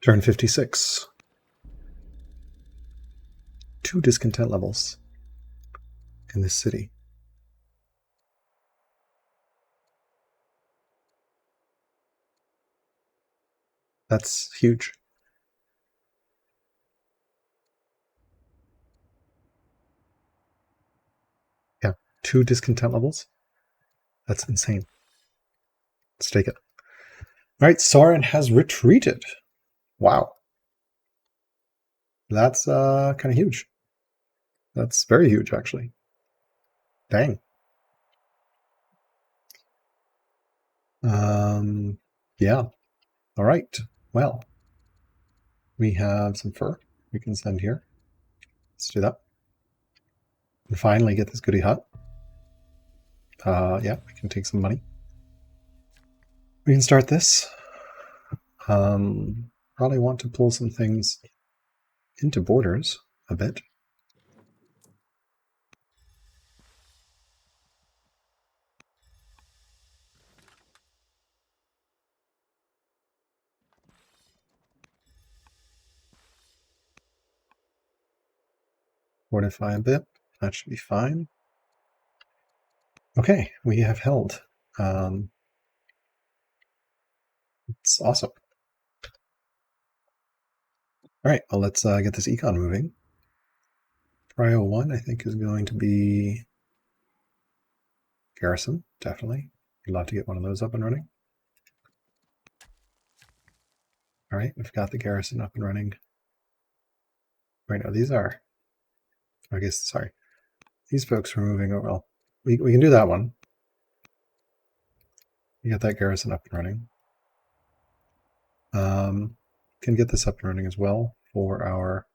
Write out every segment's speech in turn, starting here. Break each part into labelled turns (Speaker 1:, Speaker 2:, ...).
Speaker 1: Turn 56. 2 discontent levels in this city. That's huge. Yeah, 2 discontent levels. That's insane. Let's take it. All right, Soren has retreated. Wow. That's kind of huge. That's very huge, actually. Dang. Yeah. All right. Well, we have some fur we can send here. Let's do that. And finally get this goody hut. Yeah, we can take some money. We can start this. Probably want to pull some things into borders a bit. Fortify a bit. That should be fine. Okay, we have held. It's awesome. All right, well, let's get this econ moving. Prio 1, I think, is going to be garrison, definitely. We'd love to get one of those up and running. All right, we've got the garrison up and running. Right now, these are, I guess, sorry. These folks are moving over. Well, we can do that one. We got that garrison up and running. Can get this up and running as well for our.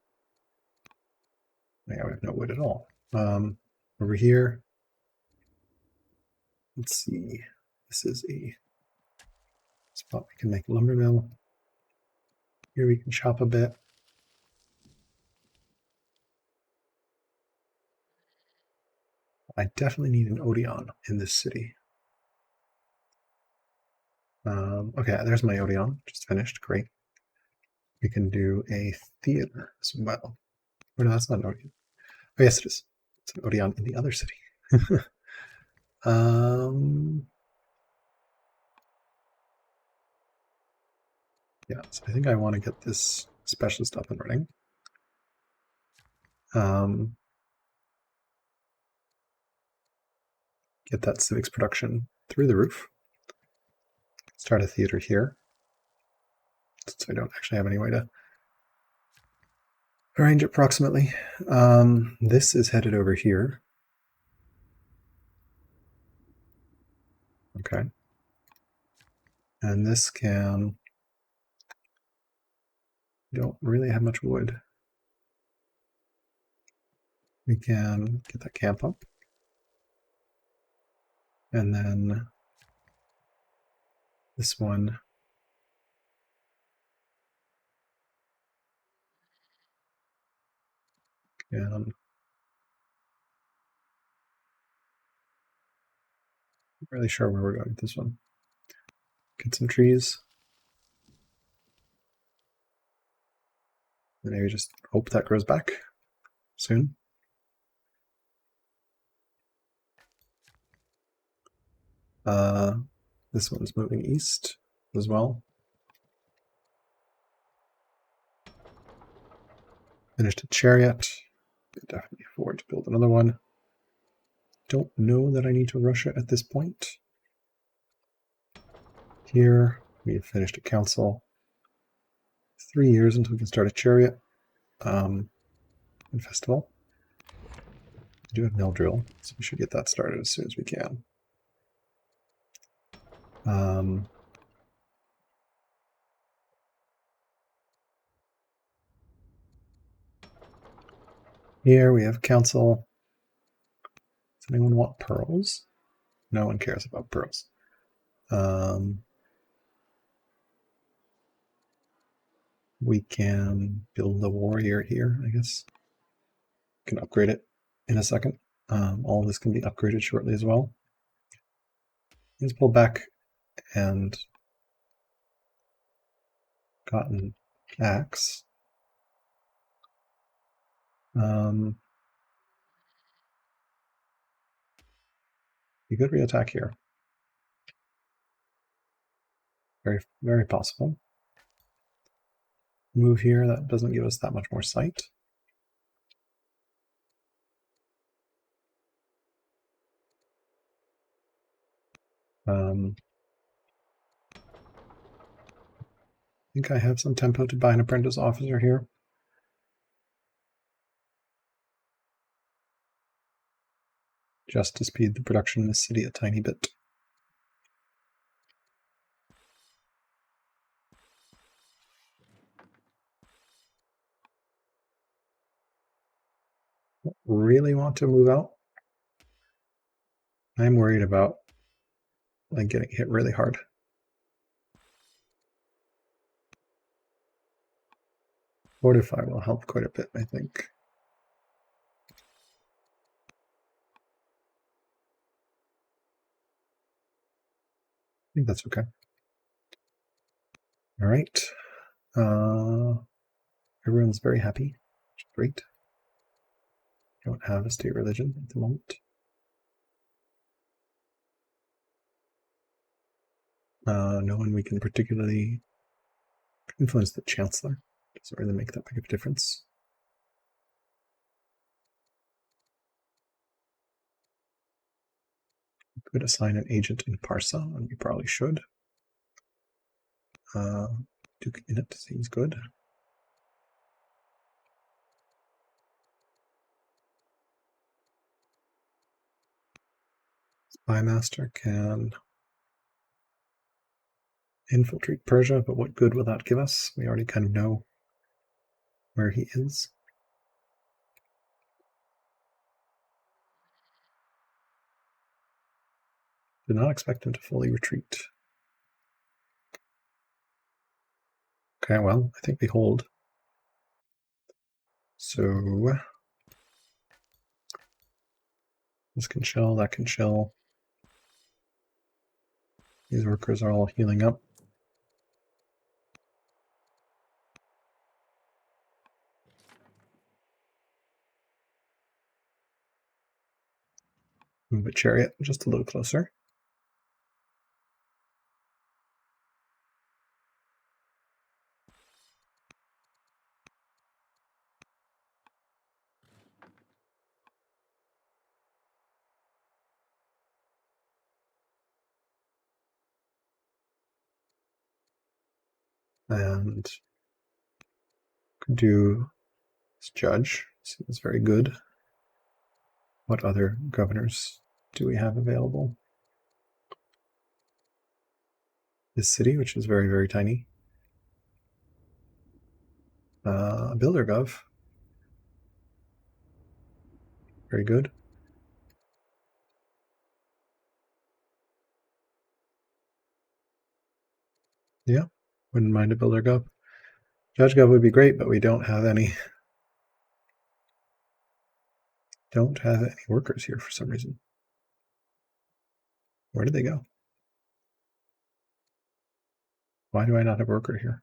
Speaker 1: Yeah, we have no wood at all. Over here. Let's see. This is a spot we can make a lumber mill. Here we can chop a bit. I definitely need an Odeon in this city. Okay, there's my Odeon, just finished. Great. We can do a theater as well. Oh, no, that's not an Odeon. Oh, yes, it is. It's an Odeon in the other city. Yeah, so I think I want to get this specialist up and running. Get that civics production through the roof. Start a theater here, since I don't actually have any way to arrange it approximately. This is headed over here. Okay. And this can... don't really have much wood. We can get that camp up. And then this one. And not really sure where we're going with this one. Get some trees. And maybe just hope that grows back soon. This one's moving east as well. Finished a chariot. Can definitely afford to build another one. Don't know that I need to rush it at this point. Here, we have finished a council. 3 years until we can start a chariot and festival. We do have mill drill, so we should get that started as soon as we can. Here we have council. Does anyone want pearls? No one cares about pearls. We can build the warrior here, I guess. We can upgrade it in a second. All of this can be upgraded shortly as well. Let's pull back and gotten axe. You could reattack here. Very, very possible. Move here, that doesn't give us that much more sight. I think I have some tempo to buy an apprentice officer here. Just to speed the production in the city a tiny bit. Really want to move out. I'm worried about like getting hit really hard. Fortify will help quite a bit, I think. I think that's okay. All right. Everyone's very happy. Great. Don't have a state religion at the moment. No one we can particularly influence the chancellor. Doesn't really make that big of a difference. We could assign an agent in Parsa, and we probably should. Duke Init seems good. Spymaster can infiltrate Persia, but what good will that give us? We already kind of know where he is. Did not expect him to fully retreat. Okay, well, I think we hold. So this can chill, that can chill. These workers are all healing up. Move a chariot just a little closer. And could do this judge. Seems very good. What other governors do we have available? This city, which is very, very tiny. Builder Gov. Very good. Yeah, wouldn't mind a Builder Gov. Judge Gov would be great, but we don't have any. Don't have any workers here for some reason. Where did they go? Why do I not have a worker here?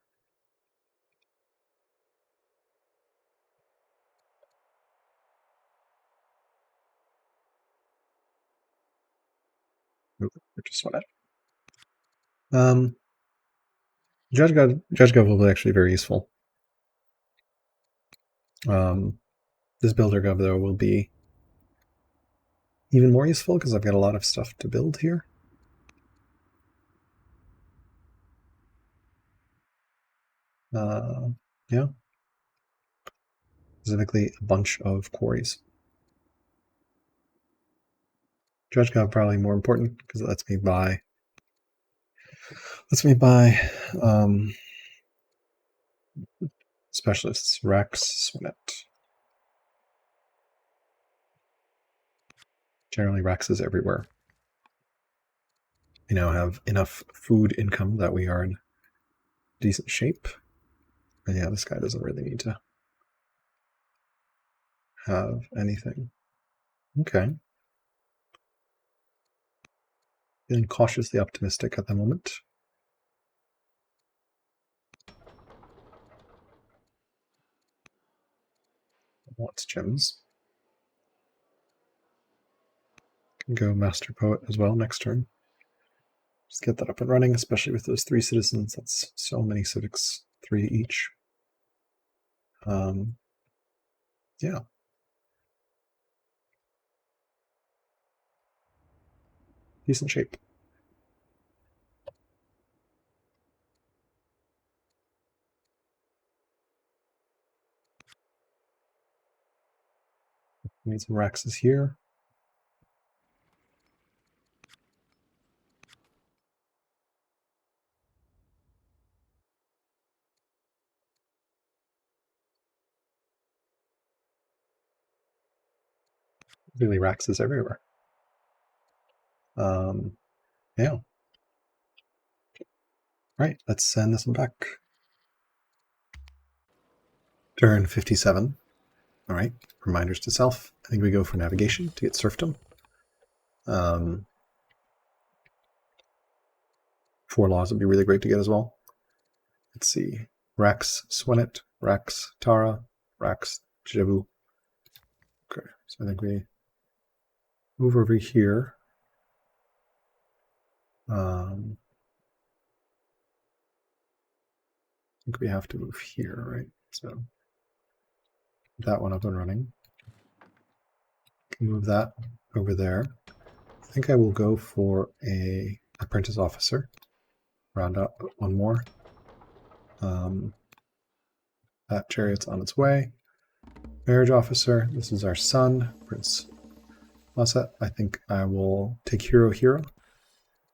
Speaker 1: Just want it. Judge Gov will be actually very useful. This Builder Gov though will be even more useful because I've got a lot of stuff to build here. Yeah. Specifically a bunch of quarries. Judge Gov probably more important because it lets me buy specialists, Rex, Swinet. Generally Rex is everywhere. We now have enough food income that we are in decent shape. And yeah, this guy doesn't really need to have anything. Okay. Feeling cautiously optimistic at the moment. wants gems. Can go Master Poet as well next turn. Just get that up and running, especially with those 3 citizens. That's so many civics, 3 each. Yeah. Decent shape. Need some Raxes here. Really Raxes everywhere. Yeah. Right, let's send this one back. Turn 57. All right, reminders to self. I think we go for navigation to get serfdom. 4 laws would be really great to get as well. Let's see. Rax Swenet, Rax Tara, Rax Jabu. Okay, so I think we move over here. I think we have to move here, right? So that one up and running. Can move that over there. I think I will go for a apprentice officer. Round up one more. That chariot's on its way. Marriage officer. This is our son, Prince Lasset. I think I will take hero,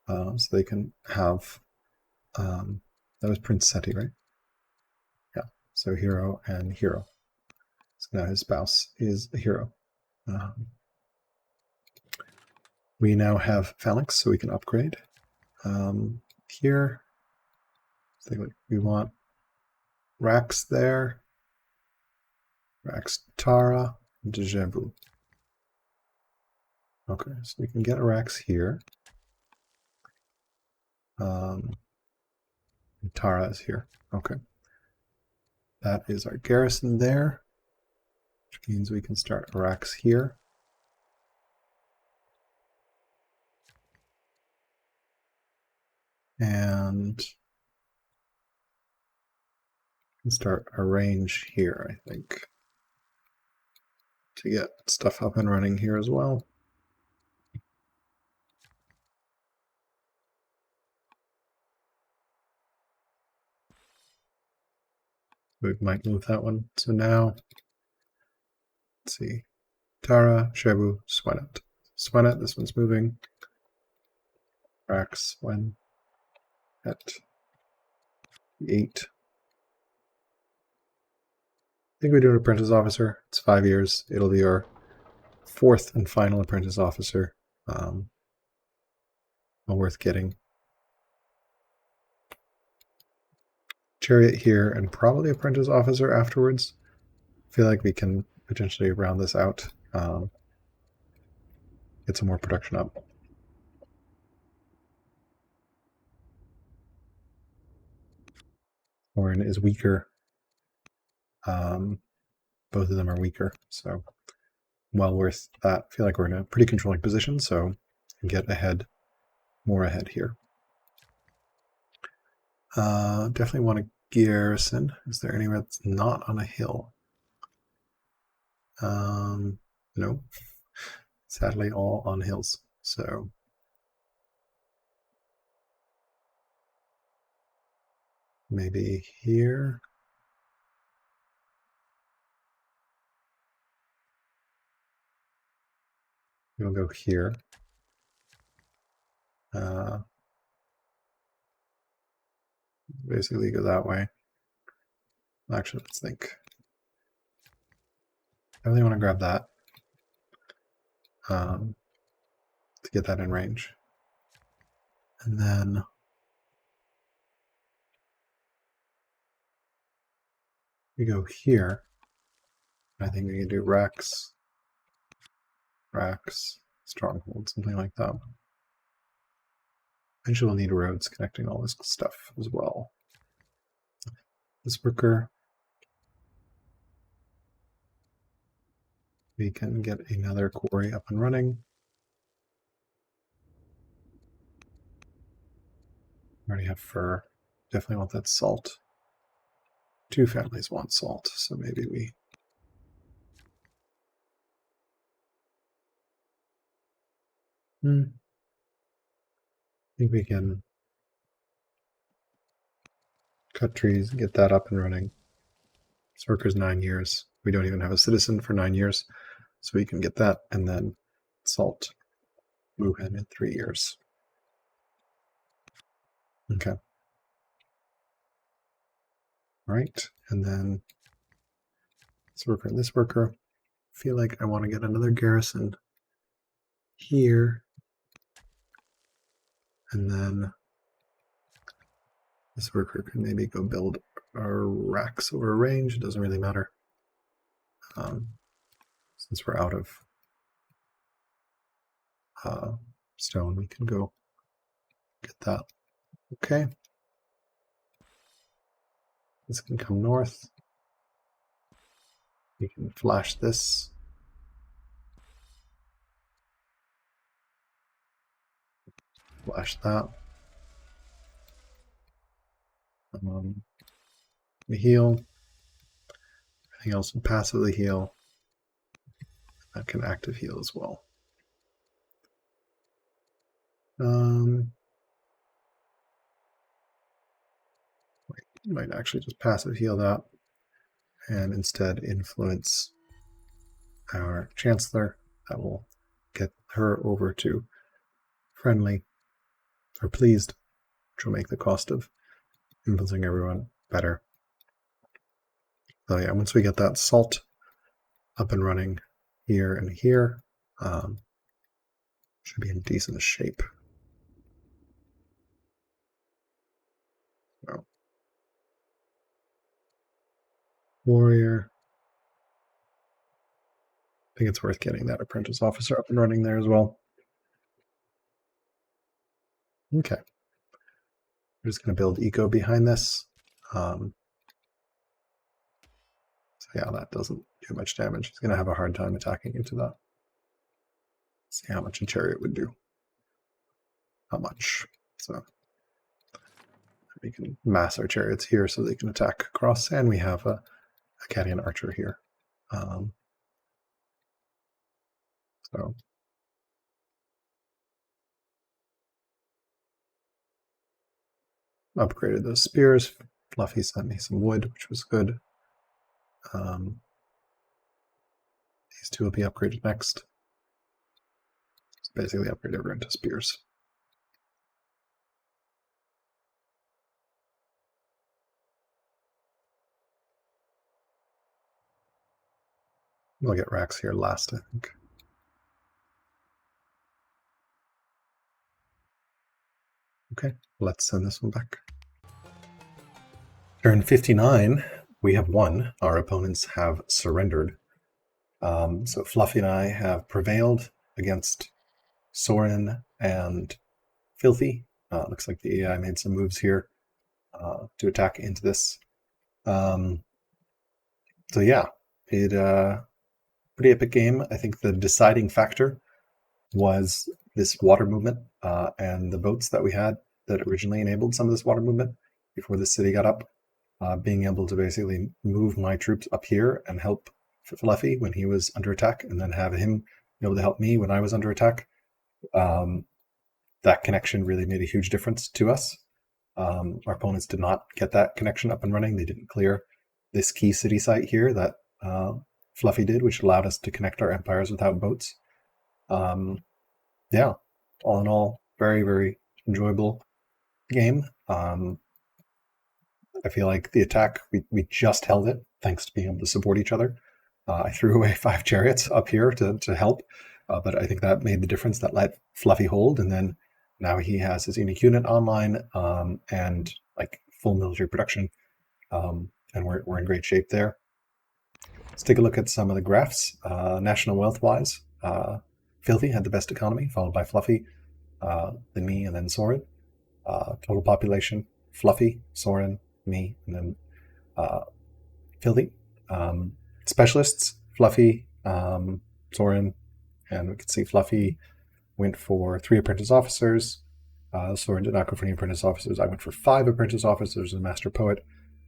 Speaker 1: so they can have. That was Prince Seti, right? Yeah. So hero and hero. So now his spouse is a hero. We now have phalanx, so we can upgrade. Here, so we want Rax there, Rax Tara, Dejavu. Okay, so we can get a Rax here. Tara is here. Okay. That is our garrison there, which means we can start a Rax here. And start a range here, I think, to get stuff up and running here as well. We might move that one. So now, let's see, Tara, Shebu, Swenet. Swenet, this one's moving. Rax, when at 8. I think we do an apprentice officer. It's 5 years. It'll be our 4th and final apprentice officer. Well worth getting. Chariot here and probably apprentice officer afterwards. I feel like we can potentially round this out. Get some more production up. Soren is weaker. Both of them are weaker, so well worth that. I feel like we're in a pretty controlling position, so get ahead, more ahead here. Definitely want a garrison. Is there anywhere that's not on a hill? No. Sadly, all on hills. So maybe here. We'll go here. Basically go that way. Actually, let's think. I really want to grab that to get that in range. And then we go here. I think we can do Rax, Stronghold, something like that. Eventually we'll need roads connecting all this stuff as well. This worker. we can get another quarry up and running. Already have fur. Definitely want that salt. 2 families want salt, so maybe we... I think we can cut trees and get that up and running. This worker's 9 years. We don't even have a citizen for 9 years, so we can get that, and then salt move in 3 years. Okay. All right, and then this worker and this worker. I feel like I want to get another garrison here, and then this worker can maybe go build our racks over a range. It doesn't really matter. Since we're out of stone, we can go get that. Okay. This can come north. We can flash this. Flash that. We heal. Everything else will passively heal. That can active heal as well. Might actually just passive heal that and instead influence our Chancellor. That will get her over to friendly or pleased, which will make the cost of influencing everyone better. So yeah, once we get that salt up and running here and here, should be in decent shape. So, warrior. I think it's worth getting that apprentice officer up and running there as well. Okay. We're just going to build eco behind this. So yeah, that doesn't do much damage. He's going to have a hard time attacking into that. See how much a chariot would do. Not much. So we can mass our chariots here so they can attack across, and we have a Akkadian archer here. So upgraded those spears. Fluffy sent me some wood, which was good. These two will be upgraded next. So basically upgrade everyone to spears. We'll get racks here last, I think. Okay, let's send this one back. Turn 59, we have won. Our opponents have surrendered. So Fluffy and I have prevailed against Soren and Filthy. Looks like the AI made some moves here to attack into this. So yeah, pretty epic game. I think the deciding factor was this water movement and the boats that we had that originally enabled some of this water movement before the city got up. Being able to basically move my troops up here and help Fluffy when he was under attack, and then have him be able to help me when I was under attack. That connection really made a huge difference to us. Our opponents did not get that connection up and running. They didn't clear this key city site here that Fluffy did, which allowed us to connect our empires without boats. Yeah, all in all, very, very enjoyable game. I feel like the attack, we just held it thanks to being able to support each other. I threw away 5 chariots up here to help, but I think that made the difference. That let Fluffy hold, and then now he has his unique unit online and like full military production, and we're in great shape there. Let's take a look at some of the graphs. National wealth-wise, Filthy had the best economy, followed by Fluffy, then me, and then Soren. Total population, Fluffy, Soren, me, and then Filthy. Specialists, Fluffy, Soren, and we can see Fluffy went for 3 apprentice officers. Soren did not go for any apprentice officers. I went for 5 apprentice officers and master poet,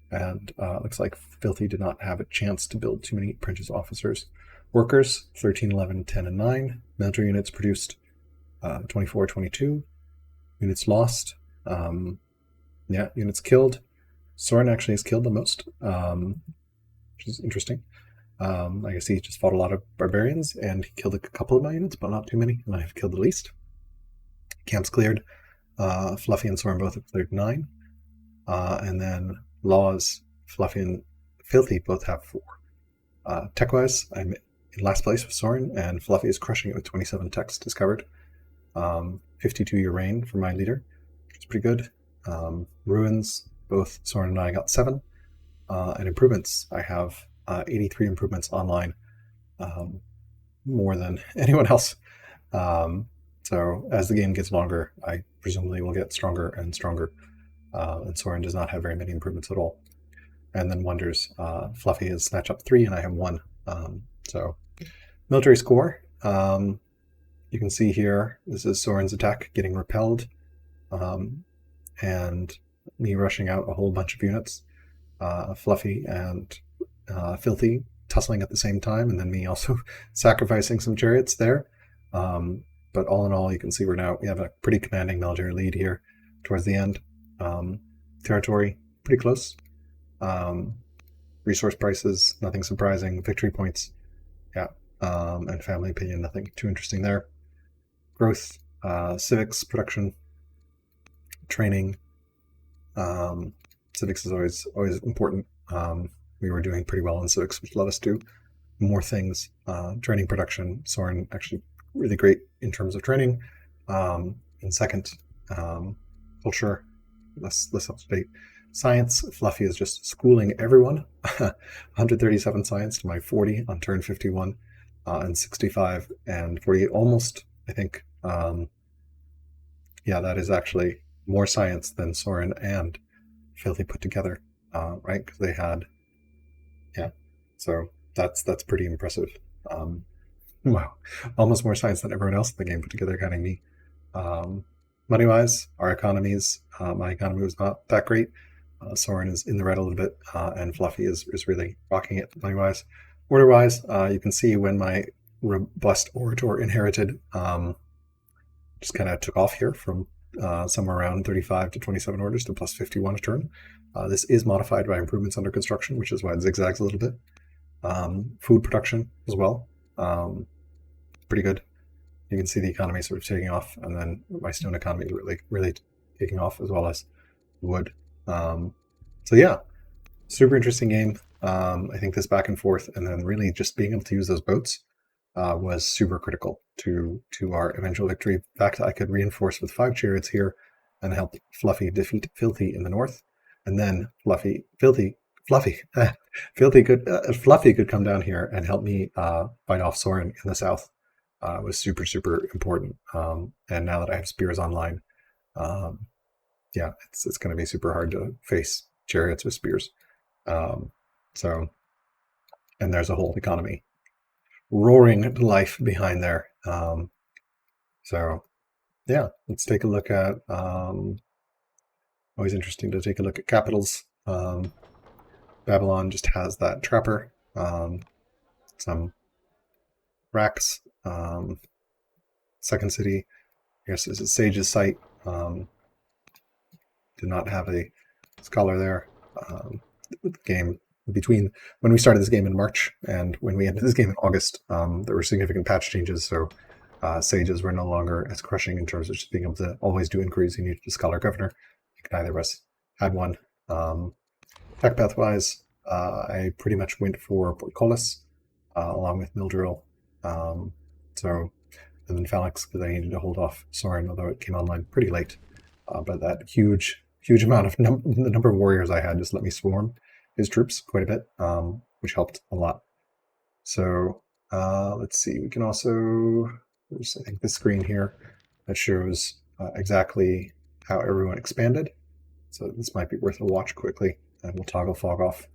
Speaker 1: and looks like Filthy did not have a chance to build too many apprentice officers. Workers, 13, 11, 10, and 9. Military units produced 24, 22. Units lost. Units killed. Soren actually has killed the most, which is interesting. I guess he just fought a lot of barbarians, and he killed a couple of my units, but not too many, and I have killed the least. Camps cleared. Fluffy and Soren both have cleared 9. And then Laws, Fluffy and Filthy both have 4. Tech-wise, I'm in last place with Soren, and Fluffy is crushing it with 27 techs discovered. 52-year reign for my leader, which is pretty good. Ruins, both Soren and I got 7. And improvements, I have 83 improvements online, more than anyone else. So as the game gets longer, I presumably will get stronger and stronger. And Soren does not have very many improvements at all. And then wonders, Fluffy has snatched up 3 and I have 1. So military score, you can see here, this is Soren's attack getting repelled, and me rushing out a whole bunch of units, Fluffy and Filthy tussling at the same time, and then me also sacrificing some chariots there. But all in all, you can see we have a pretty commanding military lead here towards the end. Territory, pretty close. Resource prices, nothing surprising. Victory points, yeah. And family opinion, nothing too interesting there. Growth, civics, production, training. Civics is always important. We were doing pretty well in civics, which let us do more things. Training, production, Soren actually really great in terms of training. In second, culture, less up to date. Science, Fluffy is just schooling everyone. 137 science to my 40 on turn 51, and 65 and 48, almost, I think. Yeah, that is actually more science than Soren and Filthy put together, right? Because they had, yeah. So that's pretty impressive. Wow, almost more science than everyone else in the game put together, counting me. Money-wise, our economies, my economy was not that great. Soren is in the red a little bit, and Fluffy is really rocking it money-wise. Order-wise, you can see when my robust Orator inherited just kind of took off here from somewhere around 35 to 27 orders to plus 51 a turn. This is modified by improvements under construction, which is why it zigzags a little bit. Food production as well, pretty good. You can see the economy sort of taking off, and then my stone economy is really taking off, as well as wood. So yeah, super interesting game. I think this back and forth, and then really just being able to use those boats was super critical to our eventual victory. In fact, I could reinforce with 5 chariots here and help Fluffy defeat Filthy in the north, and then Fluffy could come down here and help me fight off Soren in the south. Was super important. And now that I have spears online, yeah, it's going to be super hard to face chariots with spears. So, and there's a whole economy roaring to life behind there. So yeah, let's take a look at, always interesting to take a look at capitals. Babylon just has that trapper, some racks. Second city, I guess, is a Sage's site. Did not have a scholar there. The game between when we started this game in March and when we ended this game in August, there were significant patch changes, so Sages were no longer as crushing in terms of just being able to always do inquiries. You needed a scholar governor. Neither of us had one. Tech path wise, I pretty much went for Portcullis along with Mildrill. So, and then Phalanx, because I needed to hold off Soren, although it came online pretty late. But that huge amount of the number of warriors I had just let me swarm his troops quite a bit, which helped a lot. So let's see, we can also, there's, I think, this screen here that shows exactly how everyone expanded. So this might be worth a watch quickly, and we'll toggle fog off.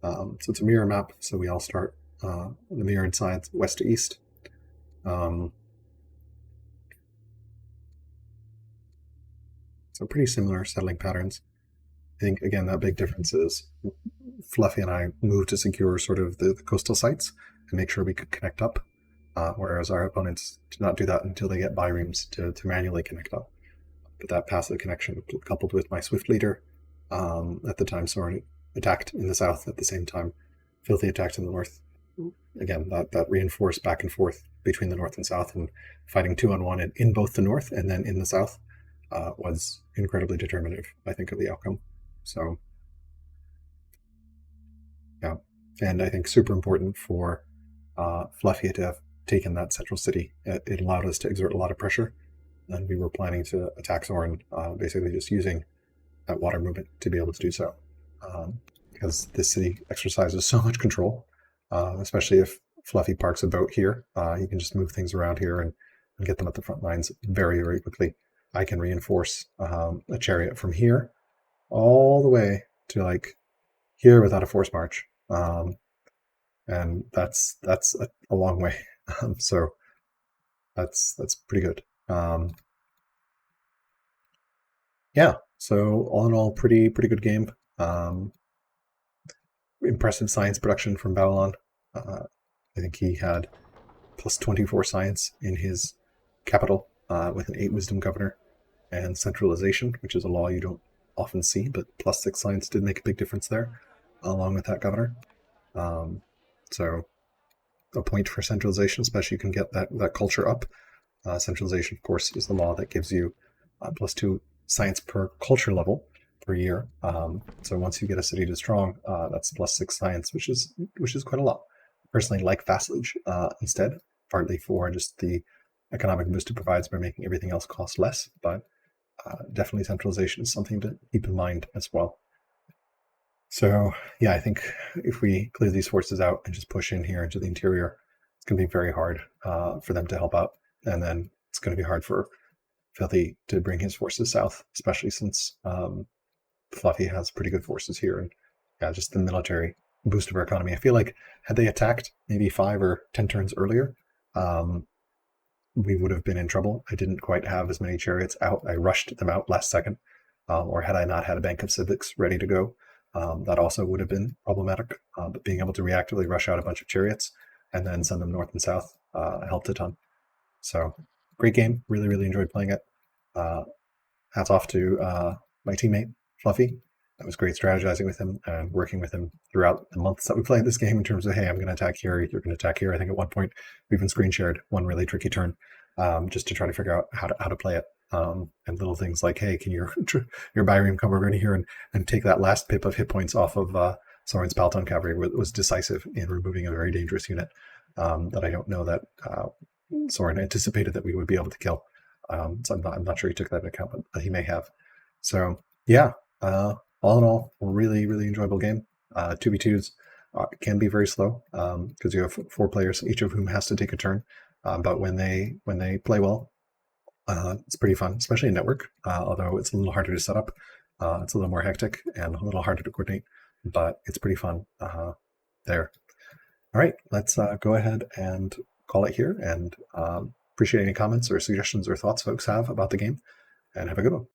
Speaker 1: So it's a mirror map, so we all start the mirrored sides west to east. So pretty similar settling patterns. I think, again, that big difference is Fluffy and I moved to secure sort of the coastal sites and make sure we could connect up, whereas our opponents did not do that until they get bireams to manually connect up. But that passive connection, coupled with my Swift leader, at the time Soren attacked in the south at the same time, Filthy attacked in the north. Again, that reinforced back and forth between the north and south, and fighting 2-on-1 in both the north and then in the south was incredibly determinative, I think, of the outcome. So, yeah. And I think super important for Fluffy to have taken that central city. It allowed us to exert a lot of pressure, and we were planning to attack Soren, basically just using that water movement to be able to do so. Because this city exercises so much control, especially if Fluffy parks a boat here. You can just move things around here and get them at the front lines very, very quickly. I can reinforce a chariot from here all the way to like here without a force march, and that's a long way. So that's pretty good. Yeah. So all in all, pretty good game. Impressive science production from Babylon. I think he had plus 24 science in his capital, with an 8 wisdom governor and centralization, which is a law you don't often see, but plus 6 science did make a big difference there, along with that governor. So a point for centralization, especially you can get that culture up. Centralization, of course, is the law that gives you plus 2 science per culture level per year. So once you get a city to strong, that's plus 6 science, which is quite a lot. Personally, like vassalage instead, partly for just the economic boost it provides by making everything else cost less, but definitely centralization is something to keep in mind as well. So yeah, I think if we clear these forces out and just push in here into the interior, it's going to be very hard for them to help out, and then it's going to be hard for Filthy to bring his forces south, especially since Fluffy has pretty good forces here, and yeah, just the military boost of our economy. I feel like had they attacked maybe 5 or 10 turns earlier, we would have been in trouble. I didn't quite have as many chariots out. I rushed them out last second, or had I not had a bank of civics ready to go, that also would have been problematic. But being able to reactively rush out a bunch of chariots and then send them north and south helped a ton. So great game. Really, really enjoyed playing it. Hats off to my teammate, Fluffy. It was great strategizing with him and working with him throughout the months that we played this game in terms of, hey, I'm going to attack here, you're going to attack here. I think at one point we even screen shared one really tricky turn, just to try to figure out how to play it. And little things like, hey, can your Byream come over in here and take that last pip of hit points off of Soren's Palton cavalry was decisive in removing a very dangerous unit that I don't know that Soren anticipated that we would be able to kill. So I'm not sure he took that into account, but he may have. So yeah, all in all, really, really enjoyable game. 2v2s can be very slow because you have 4 players, each of whom has to take a turn. But when they play well, it's pretty fun, especially in network. Although it's a little harder to set up, it's a little more hectic and a little harder to coordinate, but it's pretty fun there. All right, let's go ahead and call it here, and appreciate any comments or suggestions or thoughts folks have about the game, and have a good one.